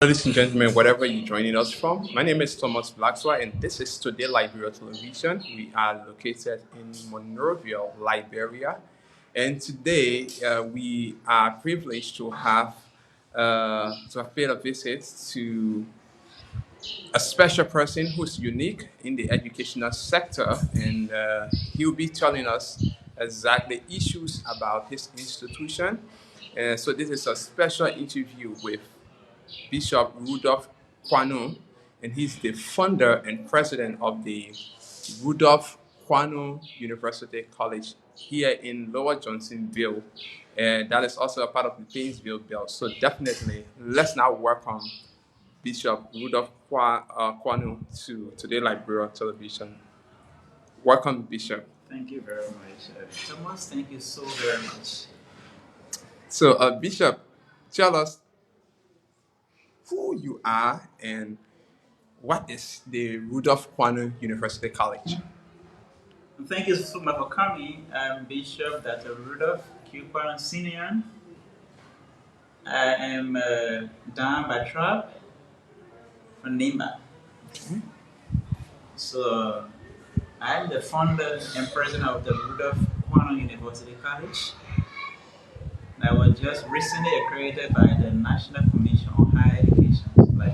Ladies and gentlemen, wherever you're joining us from, my name is Thomas Blackswa, and this is Today Liberia Television. We are located in Monrovia, Liberia, and today we are privileged to have paid a visit to a special person who's unique in the educational sector, and he'll be telling us exactly issues about his institution. So this is a special interview with Bishop Rudolph Kwanue, and he's the founder and president of the Rudolph Kwanue University College here in Lower Johnsonville. And that is also a part of the Painesville Belt. So definitely, let's now welcome Bishop Rudolph Kwanue to Today Liberia Television. Welcome, Bishop. Thank you very much, Thomas. Thank you so very much. So, Bishop, tell us who you are and what is the Rudolph Kwanue University College? Thank you so much for coming. I'm Bishop Dr. Rudolph Kwanue Senior. I am down by tribe from Nima. Okay. So I'm the founder and president of the Rudolph Kwanue University College. That was just recently accredited by the National Commission on Higher Education, Liberia.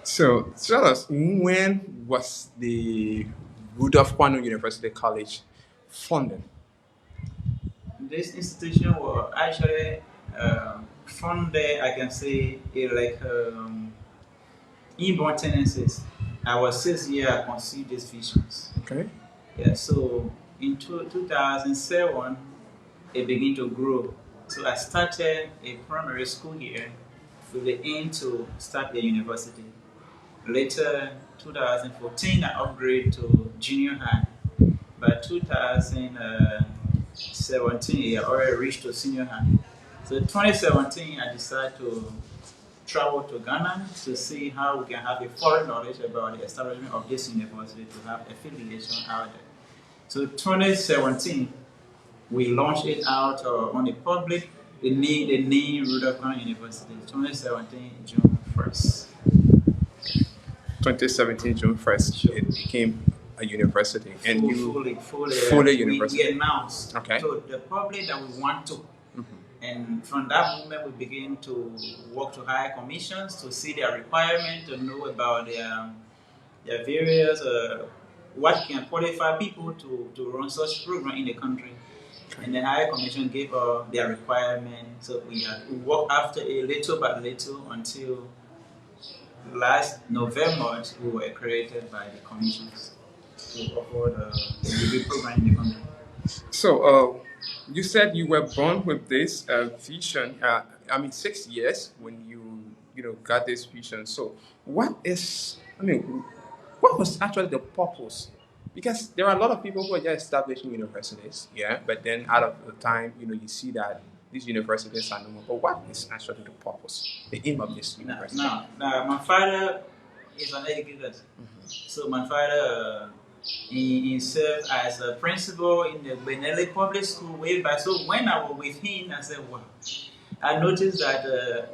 So tell us, when was the Rudolph Kwanue University College founded? This institution was actually funded, I can say, inborn tendencies. I was 6 years I conceived these visions. Okay. Yeah, so in 2007, it began to grow. So I started a primary school here with the aim to start a university. Later, 2014, I upgraded to junior high. By 2017, I already reached to senior high. So 2017, I decided to travel to Ghana to see how we can have a foreign knowledge about the establishment of this university to have affiliation out there. So 2017, we launched it out on the public, the name Rudolph Kwanue University, 2017, June 1st. 2017, June 1st, Sure. It became a university. And Fully university. we announced Okay. to the public that we want to. And from that moment, we begin to work to higher commissions to see their requirement, to know about their various, what can qualify people to run such program in the country. And the higher commission gave their requirement. So we work after a little by little until last November we were accredited by the commissions to offer the degree program in the country. So, you said you were born with this vision. 6 years when you got this vision. So, what was actually the purpose? Because there are a lot of people who are just establishing universities, yeah. But then, out of the time, you see that these universities are no more. But what is actually the purpose, the aim of this university? Now, my father is an educator. So my father he served as a principal in the Benelli Public School way back. So when I was with him, I said, wow. I noticed that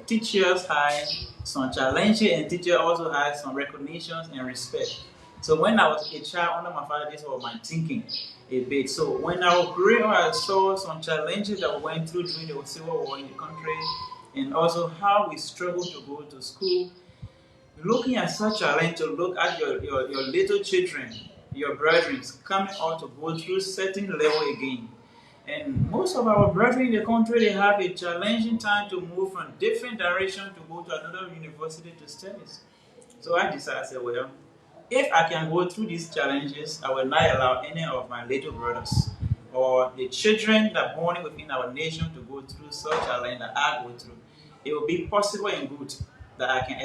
teachers had some challenges and teachers also had some recognitions and respect. So when I was a child under my father, this was my thinking a bit. So when I was growing up, I saw some challenges that we went through during the Civil War in the country, and also how we struggled to go to school. Looking at such challenge, to look at your little children, your brethren coming out to go through certain level again. And most of our brethren in the country, they have a challenging time to move from different direction to go to another university to study. So I decided, I said, well, if I can go through these challenges, I will not allow any of my little brothers or the children that are born within our nation to go through such challenge that I go through. It will be possible and good that I can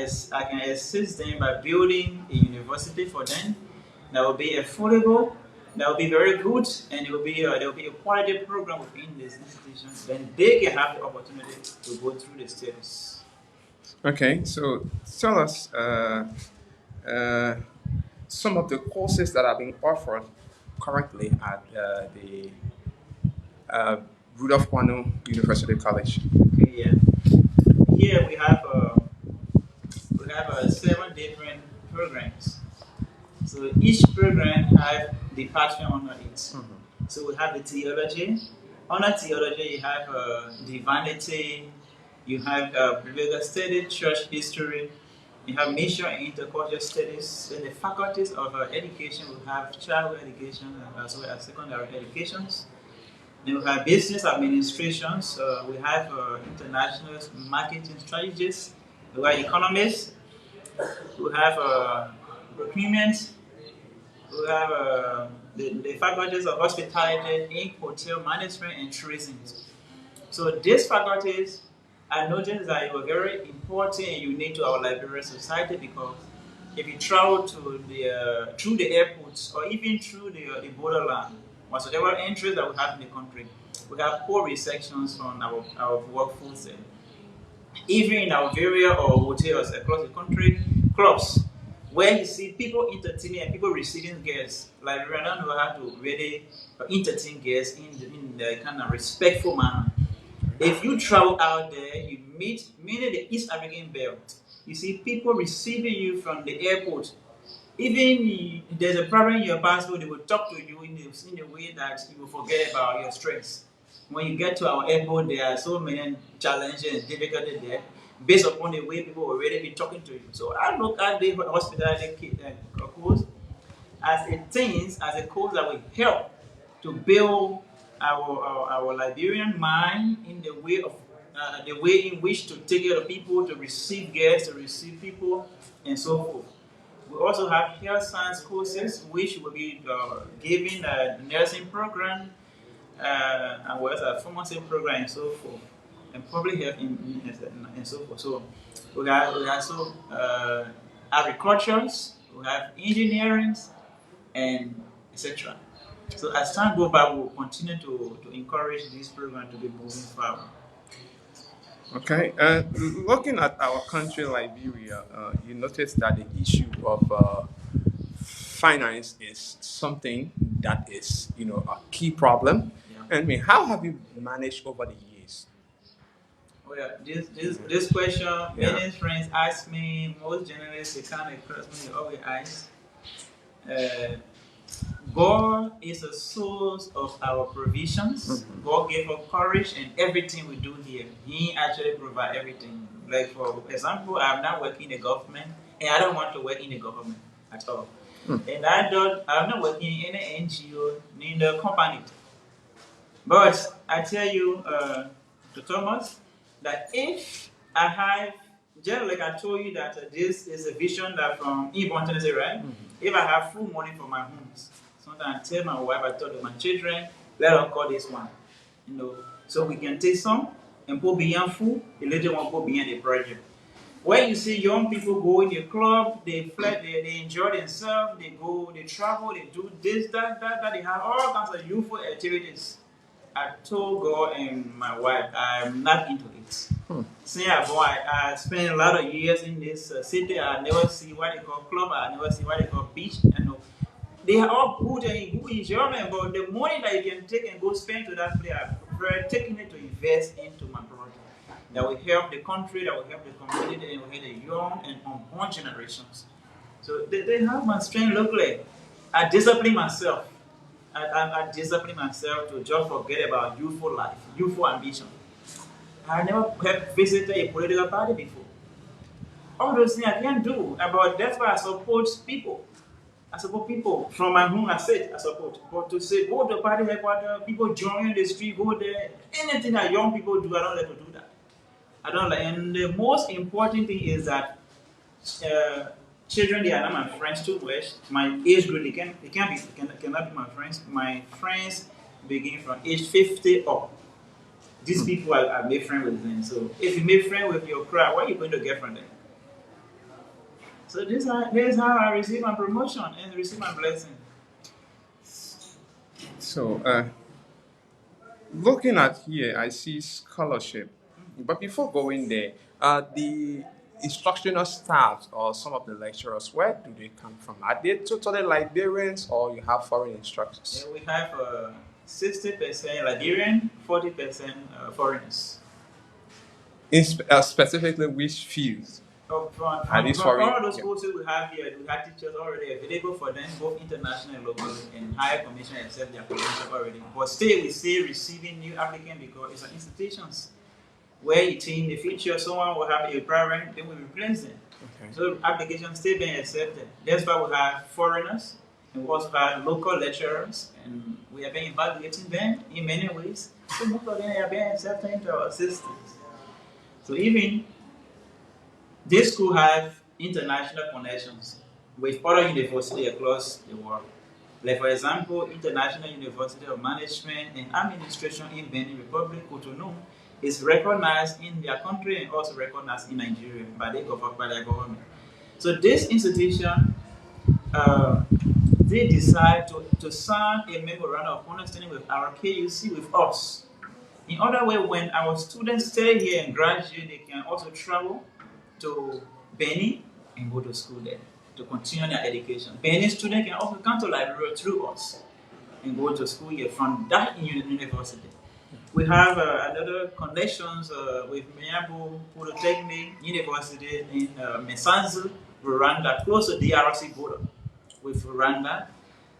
assist them by building a university for them that will be affordable, that will be very good, and there will be a quality program within this institution. Then they can have the opportunity to go through the studies. Okay, so tell us some of the courses that are being offered currently at the Rudolph Kwanue University College. Okay, yeah. here we have 7 different programs. So each program has department under it. So we have the theology. Under theology, you have divinity, you have biblical studies, church history, you have mission and intercultural studies. In the faculties of education, we have childhood education as well as secondary educations. Then we have business administrations. We have international marketing strategists. We have economists. We have procurement. We have the faculties of hospitality, ink, hotel management, and tourism. So these faculties, I noticed that they were very important and unique to our Liberian society because if you travel to the through the airports or even through the borderland, whatsoever entries that we have in the country, we have poor receptions from our workforce. Even in our various or hotels across the country, clubs, where you see people entertaining and people receiving guests. Liberians don't know how to really entertain guests in the kind of respectful manner. If you travel out there, you meet many of the East African belt. You see people receiving you from the airport. Even if there's a problem in your passport, they will talk to you in a way that you will forget about your stress. When you get to our airport, there are so many challenges and difficulties there based upon the way people will already be talking to you. So I look at the hospitality course as a course that will help to build our Liberian mind in the way in which to take care of people, to receive guests, to receive people, and so forth. We also have health science courses, which will be giving a nursing program, and well as a pharmacy program, and so forth, and public health and so forth. So we have also agriculture, we have engineering, and etc. So as time goes by, we will continue to encourage this program to be moving forward. Okay, looking at our country, Liberia, you notice that the issue of finance is something that is, a key problem. Yeah. I mean, how have you managed over the years? Well, this question, many friends ask me, most journalists, they kind of cross me, they always ask. God is a source of our provisions. God gave us courage in everything we do here. He actually provides everything. Like for example, I'm not working in the government, and I don't want to work in the government at all. And I'm not working in any NGO, in the company. But I tell you, to Thomas, that if I have, just like I told you that this is a vision that from Ibon Tennessee, right? If I have full money for my homes, sometimes I tell my wife, I told my children, let us call this one. So we can take some and put beyond food, the later one put beyond the project. When you see young people go in the club, they flirt, they enjoy themselves, they go, they travel, they do this, that, they have all kinds of youthful activities. I told God and my wife, I'm not into it. Since I spent a lot of years in this city, I never see what they call club, I never see what they call beach. They are all good and good enjoyment, but the money that you can take and go spend to that place, I prefer taking it to invest into my project. That will help the country, that will help the community, and will help the young and unborn generations. So they have my strength locally. I discipline myself. I discipline myself to just forget about youthful life, youthful ambition. I never have visited a political party before. All those things I can't do, but that's why I support people. I support people from my home. I support. But to say go to party headquarters, people join the street, go there, anything that young people do, I don't like to do that. I don't like. And the most important thing is that children, they are not my friends too much. My age group, cannot be my friends. My friends begin from age 50 up. These people I made friends with them. So if you make friends with your crowd, what are you going to get from them? So this is how I receive my promotion and receive my blessing. So, looking at here, I see scholarship. But before going there, the instructional staff or some of the lecturers, where do they come from? Are they totally Liberians or you have foreign instructors? Yeah, we have 60% Liberian, 40% foreigners. specifically which fields are these From foreign? all those Yeah. courses we have here, we have teachers already available for them, both international and local, and higher commission accept their credentials already. But still, we still receiving new applicants because it's institutions where you think in the future someone will have a problem, they will replace them. Okay. So applications still being accepted. That's why we have foreigners, and we also have local lecturers, and we have been evaluating them in many ways. So most of them are being accepted into our systems. So even this school have international connections with other universities across the world. Like for example, International University of Management and Administration in Benin Republic, Cotonou, is recognized in their country and also recognized in Nigeria by their government. So this institution, uh, they decide to sign a memorandum of understanding with R.K.U with us. In other way, when our students stay here and graduate, they can also travel to Benin and go to school there to continue their education. Benin students can also come to Liberia through us and go to school here from that university. We have another connections with Miyabu Polytechnic University in Mesanzu, Rwanda, close to the DRC border with Rwanda.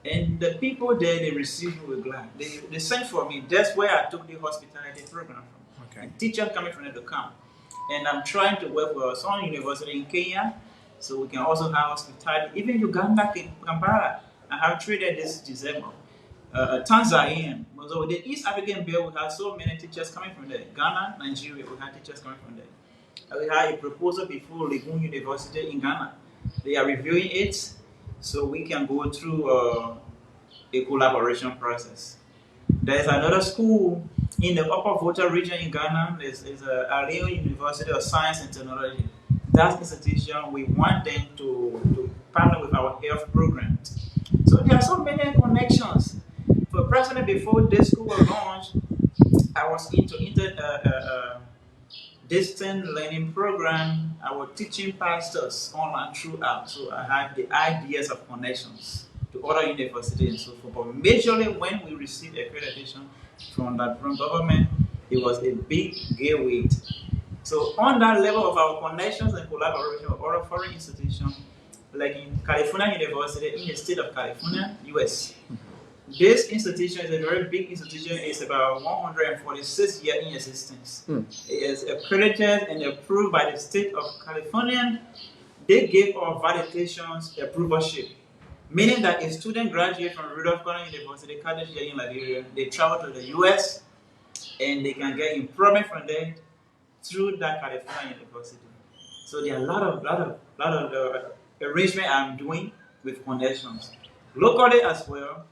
And the people there, they received me with glad. They sent for me. That's where I took the hospitality program from. Okay. And teachers coming from there to come. And I'm trying to work with some university in Kenya, so we can also have hospitality. Even Uganda, Kampala, I have treated this December. Tanzania, so the East African Belt, we have so many teachers coming from there. Ghana, Nigeria, we have teachers coming from there. We had a proposal before Legon University in Ghana. They are reviewing it, so we can go through a collaboration process. There's another school in the Upper Volta region in Ghana. There's R.K.U University of Science and Technology. That institution, we want them to partner with our health programs. So there are so many connections. For president, before this school was launched, I was into distant learning program. I was teaching pastors online throughout. So I had the ideas of connections to other universities and so forth. But majorly when we received accreditation from government, it was a big gateway. So on that level of our connections and collaboration with other foreign institutions, like in California University in the state of California, US. This institution is a very big institution. It's about 146 years in existence. It is accredited and approved by the state of California. They gave our validations approvalship, meaning that a student graduates from Rudolph Kwanue University in Liberia, they travel to the US and they can get employment from there through that California University. So there are a lot of arrangement I'm doing with connections locally as well.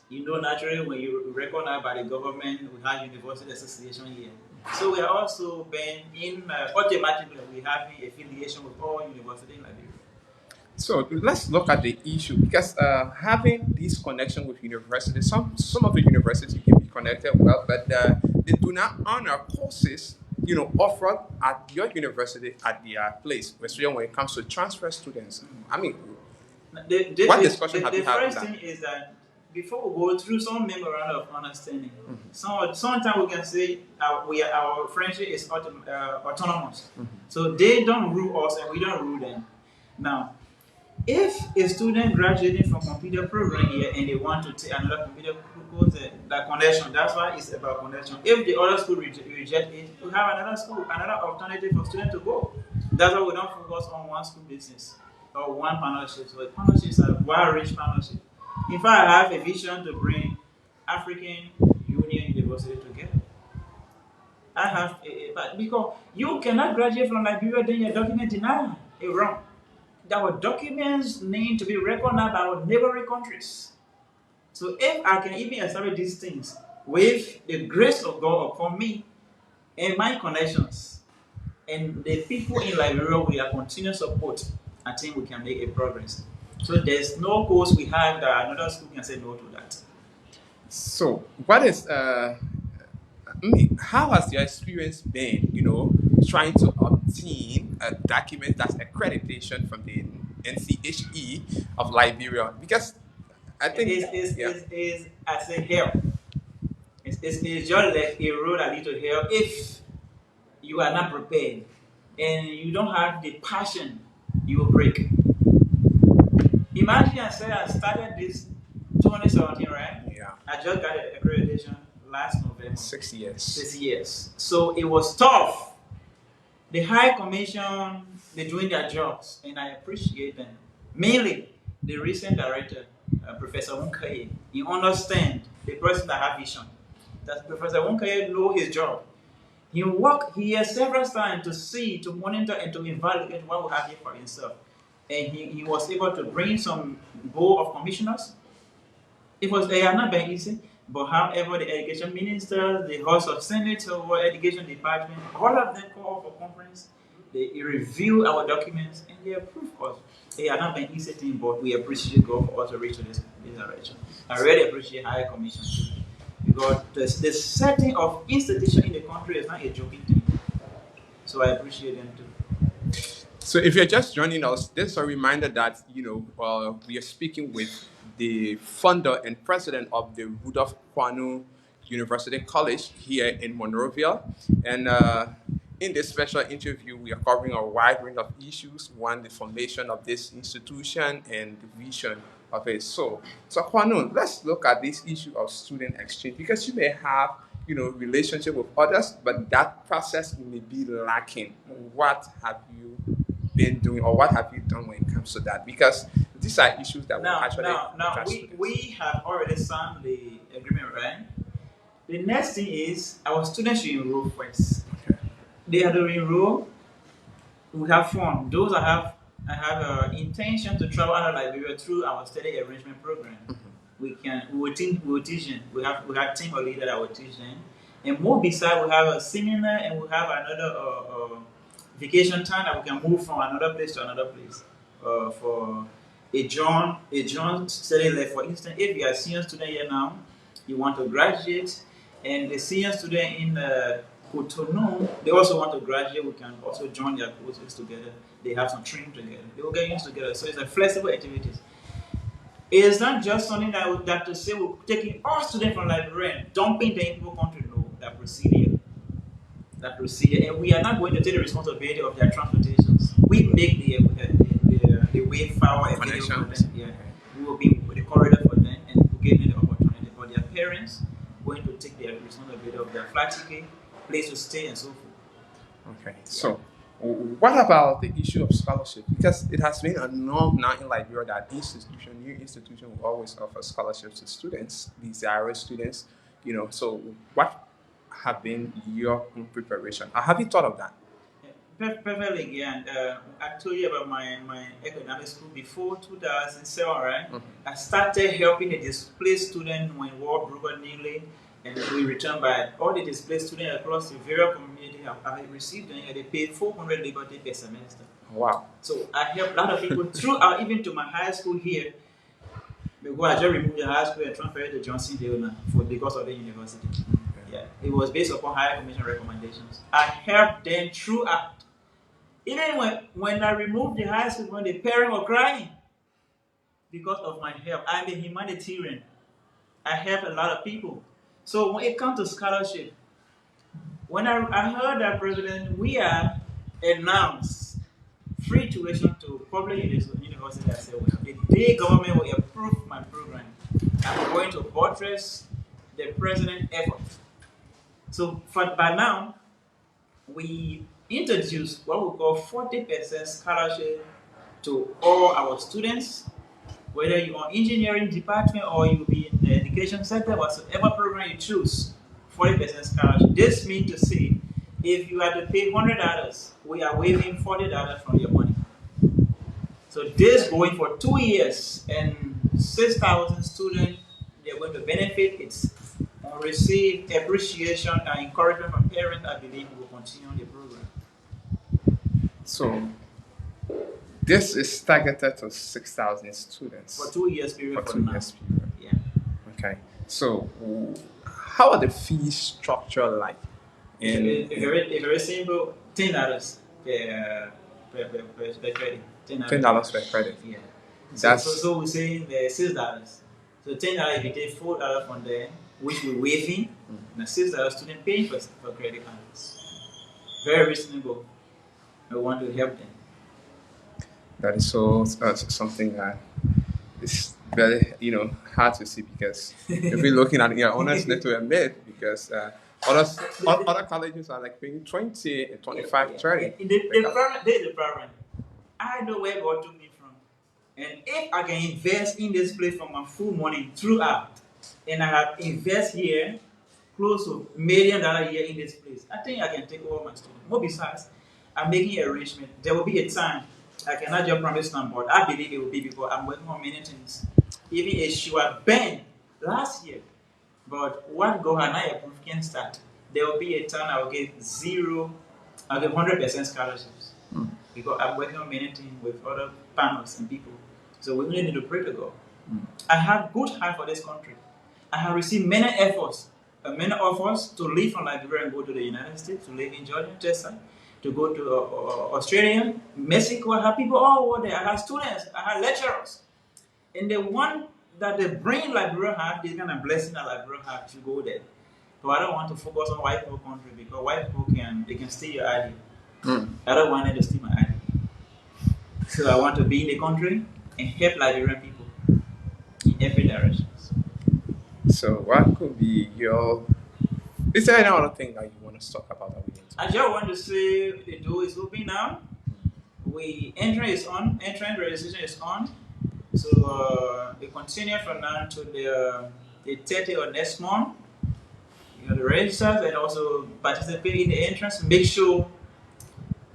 You know, naturally, when you recognized by the government, we have university association here. So we are also being automatically we have affiliation with all universities in Liberia. So let's look at the issue because having this connection with universities, some of the universities can be connected well, but they do not honor courses offered at your university at their place, especially when it comes to transfer students. I mean, what discussion have you had on The first thing is that before we go through some memorandum of understanding, sometimes we can say our friendship is autonomous. So they don't rule us and we don't rule them. Now, if a student graduating from computer program here and they want to take another computer course, that connection, that's why it's about connection. If the other school reject it, we have another school, another alternative for students to go. That's why we don't focus on one school business or one partnership. So partnerships are wide-range partnership. In fact, I have a vision to bring African Union University together. I have but because you cannot graduate from Liberia, then your document denied. It's wrong. Our documents need to be recognized by our neighboring countries. So if I can even establish these things with the grace of God upon me and my connections and the people in Liberia with their continued support, I think we can make a progress. So there's no course we have that another school can say no to that. So what is how has your experience been, trying to obtain a document that's accreditation from the NCHE of Liberia? Because I think it's as a help. It's just like a road I need to help if you are not prepared, and you don't have the passion, you will break. Imagine I said I started this 2017, right? Yeah. I just got an accreditation last November. 6 years. 6 years. So it was tough. The High Commission, they're doing their jobs, and I appreciate them. Mainly, the recent director, Professor R.K.U. He understands the person that have vision. That Professor R.K.U. know his job. He worked here several times to see, to monitor, and to evaluate what we have here for himself. And he was able to bring some board of commissioners. They are not very easy, but however, the education minister, the House of Senate, or education department, all of them call for conference. They review our documents and they approve us. They are not an easy thing, but we appreciate God for us to reach to this direction. I really appreciate Higher Commission too, because the setting of institution in the country is not a joking thing. So I appreciate them too. So if you're just joining us, this is a reminder that we are speaking with the founder and president of the Rudolph Kwanue University College here in Monrovia, and in this special interview, we are covering a wide range of issues. One, the formation of this institution and the vision of it. So Kwanue, let's look at this issue of student exchange, because you may have relationship with others, but that process may be lacking. What have you been doing, or what have you done when it comes to that? Because these are issues that Now, will actually now we have already signed the agreement, right? The next thing is our students should enroll first. They are to enroll. We have fun. Those I have intention to travel out of Liberia through our study arrangement program. We will teach them. We have team of leaders that will teach them. And more beside, we have a seminar and we have another vacation time that we can move from another place to another place. For a John study level. For instance, if you are a senior student here now, you want to graduate, and the senior student in Cotonou, they also want to graduate, we can also join their courses together. They have some training together. They will get used together. So it's a flexible activities. It's not just something that to say we're taking all students from Liberia, dumping them in people country. No, that procedure. And we are not going to take the responsibility of their transportations. We make the way forward and video for them. Yeah. We will be the corridor for them and we'll give them the opportunity. For their parents, going to take their responsibility of their flight ticket, place to stay, and so forth. Okay. So what about the issue of scholarship? Because it has been a norm now in Liberia that new institution will always offer scholarships to students, desirous students. So what have been your own preparation? Have you thought of that? Perfectly, yeah. And I told you about my economic school before 2007, right? I started helping the displaced students when war broke out nearly, and we returned back. All the displaced students across the various community I received them, and they paid 400 liberty per semester. Wow. So I helped a lot of people throughout, even to my high school here. Because I just removed the high school and transferred to Johnsondale now because of the university. Yeah, it was based upon Higher Commission recommendations. I helped them throughout. Even when I removed the high school, when the parents were crying because of my help. I'm a humanitarian. I help a lot of people. So when it comes to scholarship, when I heard that President, we are announced free tuition to public university, I said, well, the day government will approve my program, I'm going to buttress the president's effort. So by now, we introduced what we call 40% scholarship to all our students, whether you're on engineering department or you be in the education sector, whatever program you choose, 40% scholarship. This means to say, if you had to pay $100, we are waiving $40 from your money. So this going for 2 years, and 6,000 students, they're going to benefit. It's receive appreciation and encouragement from parents. I believe we will continue the program. So this is targeted to 6,000 students for 2 years period. For 2 years period. Yeah. Okay. So how are the fees structured like? Very simple. $10 per credit. $10 per credit. Yeah. So we're saying $6. So $10 if you take $4 from there, which we're waiving, and $6 student paying for credit cards. very reasonable. I want to help them. That is so something that is very hard to see, because if we're looking at honestly to admit, because other colleges are like paying 20, 25, 30. There's the problem. I know where God took me from. And if I can invest in this place for my full money throughout, and I have invest here close to $1 million a year in this place, I think I can take over my students. More besides, I'm making an arrangement. There will be a time I cannot just promise them, but I believe it will be, because I'm working on many things. Even a sure Ben last year, but what God had not approved can start. There will be a time I will give zero, I'll give 100% scholarships, because I'm working on many things with other panels and people. So we really need to pray to God. I have good heart for this country. I have received many many offers to leave from Liberia and go to the United States, to live in Georgia, Texas, to go to Australia, Mexico. I have people all over there. I have students, I have lecturers. And the one that the brain Liberia have, this kind of blessing that Liberia have to go there. So I don't want to focus on white people country, because white people can steal your idea. I don't want them to steal my idea. So I want to be in the country and help Liberian people in every direction. So what could be your... Is there any other thing that you want to talk about that we need to? I just want to say the door is open now. Entrance registration is on. So we continue from now to the 30th of next month. You know, the register and also participate in the entrance. Make sure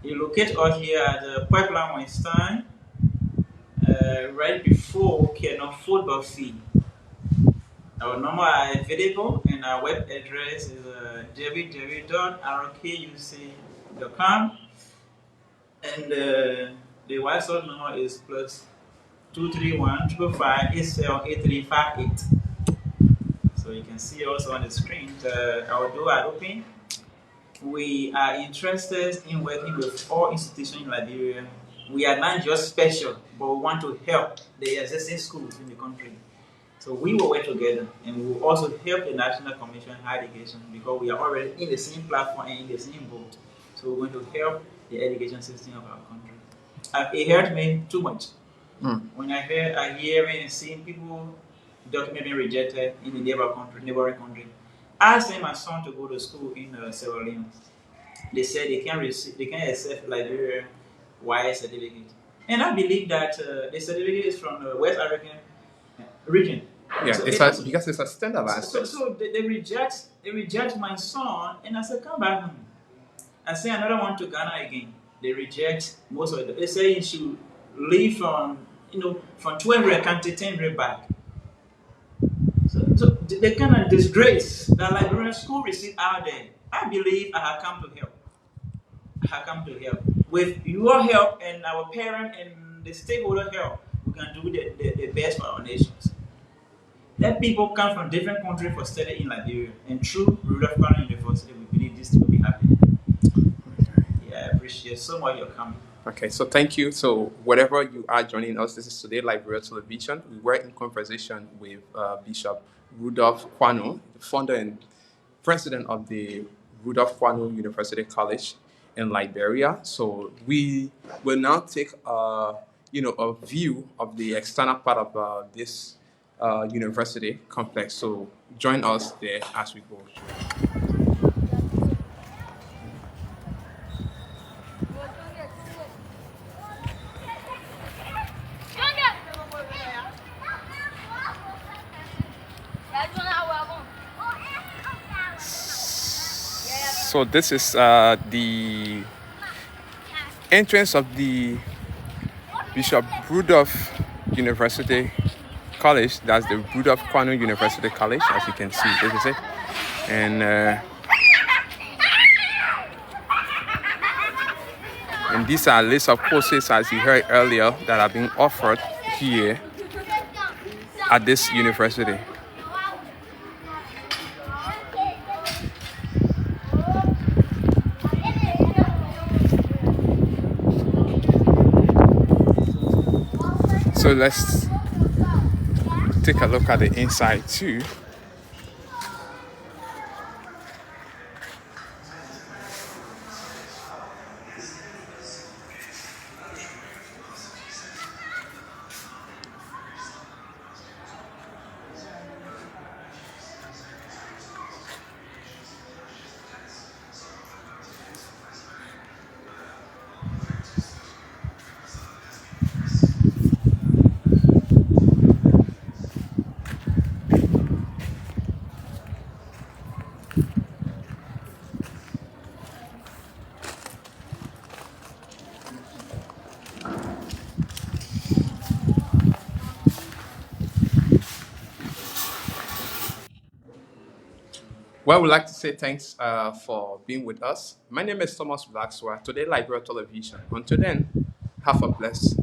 you locate us here at the Pipeline Weinstein, right before Kano football field. Our number are available, and our web address is www.R.K.U.com, and the WhatsApp number is +231 555 878358. So you can see also on the screen our door are open. We are interested in working with all institutions in Liberia. We are not just special, but we want to help the existing schools in the country. So we will work together, and we will also help the National Commission on Higher Education, because we are already in the same platform and in the same boat. So we're going to help the education system of our country. It hurt me too much when I hear and seeing people document being rejected in the neighboring country. I sent my son to go to school in Sierra Leone. They said they can't accept Liberia YS certificate, and I believe that the certificate is from the West African region. Yeah, so because it's a standardized. So they reject my son, and I said, come back home. I say another one to Ghana again. They reject most of it. They say you should leave from 12 country 10 back. So the kind of disgrace that Liberian school receive out there, I believe I have come to help. With your help and our parent and the stakeholder help, we can do the best for our nations. Let people come from different countries for study in Liberia, and through Rudolph Kwanue University, we believe this will be happening. Yeah, I appreciate so much your coming. Okay, so thank you. So wherever you are joining us, this is Today Liberia Television. We were in conversation with Bishop Rudolph Kwanue, the founder and president of the Rudolph Kwanue University College in Liberia. So we will now take a view of the external part of this university complex. So join us there as we go through. So this is the entrance of the Bishop Rudolph University College. That's the Rudolph Kwanue University College, as you can see. This is it. And these are lists of courses, as you heard earlier, that are being offered here at this university. So let's take a look at the inside too. Well, we'd like to say thanks for being with us. My name is Thomas Blackswa, today Library Television. Until then, have a blessed